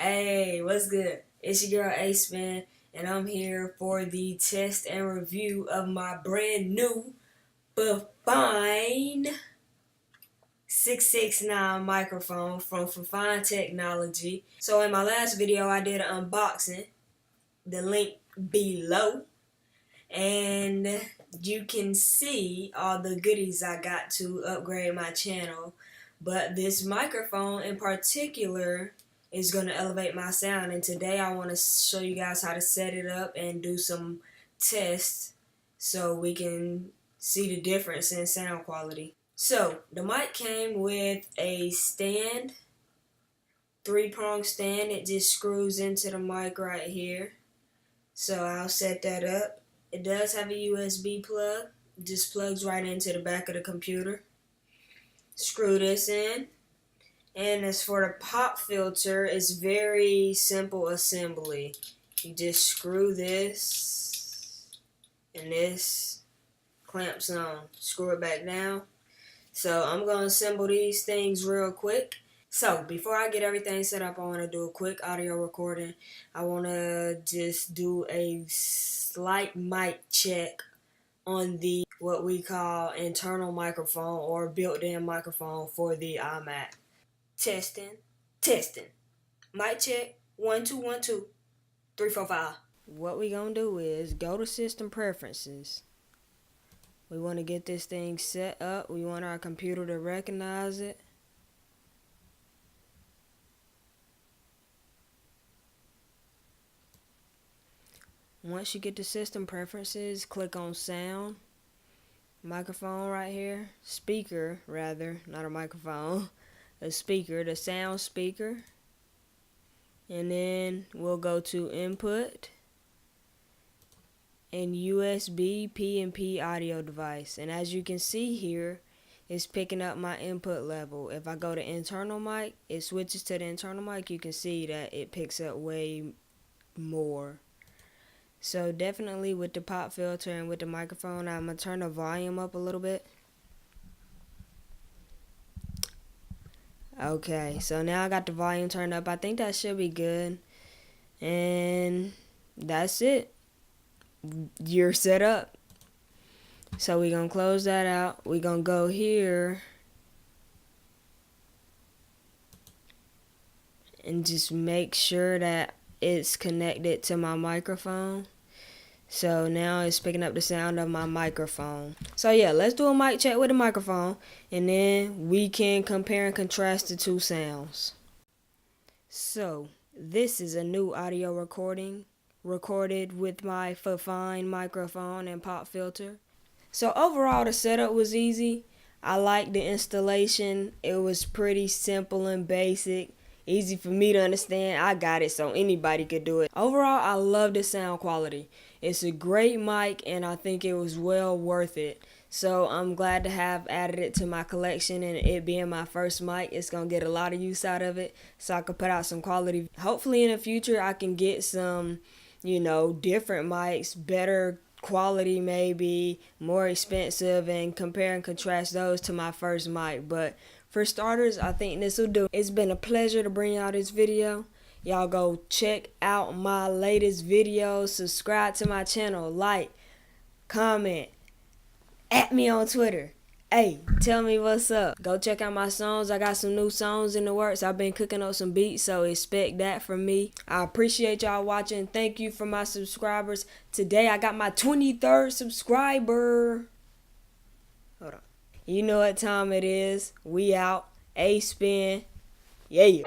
Hey, what's good? It's your girl A.Spen, and I'm here for the test and review of my brand new FIFINE K669 microphone from FIFINE Technology. So in my last video, I did an unboxing. The link below. And you can see all the goodies I got to upgrade my channel. But this microphone in particular is going to elevate my sound, and today I want to show you guys how to set it up and do some tests so we can see the difference in sound quality. So the mic came with a stand, 3-prong stand. It just screws into the mic right here. So I'll set that up. It does have a USB plug. It just plugs right into the back of the computer. Screw this in. And as for the pop filter, it's very simple assembly. You just screw this and this clamps on. Screw it back down. So I'm going to assemble these things real quick. So before I get everything set up, I want to do a quick audio recording. I want to just do a slight mic check on the what we call internal microphone or built-in microphone for the iMac. Testing. Mic check. 1 2 1 2 3 4 5. What we gonna do is go to System Preferences. We want to get this thing set up. We want our computer to recognize it. Once you get to System Preferences, click on Sound. Microphone right here. Speaker, rather, not a microphone. A speaker, the sound speaker. And then we'll go to Input and USB P&P audio device. And as you can see here, it's picking up my input level. If I go to internal mic, it switches to the internal mic. You can see that it picks up way more. So definitely with the pop filter and with the microphone, I'm going to turn the volume up a little bit. Okay, so now I got the volume turned up. I think that should be good. And that's it. You're set up. So we're going to close that out. We're going to go here and just make sure that it's connected to my microphone. So now it's picking up the sound of my microphone. So yeah, let's do a mic check with the microphone, and then we can compare and contrast the two sounds. So this is a new audio recording recorded with my FIFINE microphone and pop filter. So overall the setup was easy. I liked the installation. It was pretty simple and basic. Easy for me to understand. I got it, so anybody could do it. Overall, I love the sound quality. It's a great mic, and I think it was well worth it. So I'm glad to have added it to my collection, and it being my first mic, it's going to get a lot of use out of it, so I could put out some quality. Hopefully in the future, I can get some, different mics, better quality maybe, more expensive, and compare and contrast those to my first mic. But for starters, I think this will do. It's been a pleasure to bring y'all this video. Y'all go check out my latest videos, subscribe to my channel, like, comment, at me on Twitter. Hey, tell me what's up. Go check out my songs. I got some new songs in the works. I've been cooking up some beats, so expect that from me. I appreciate y'all watching. Thank you for my subscribers. Today I got my 23rd subscriber. Hold on. You know what time it is. We out. A.Spen. Yeah.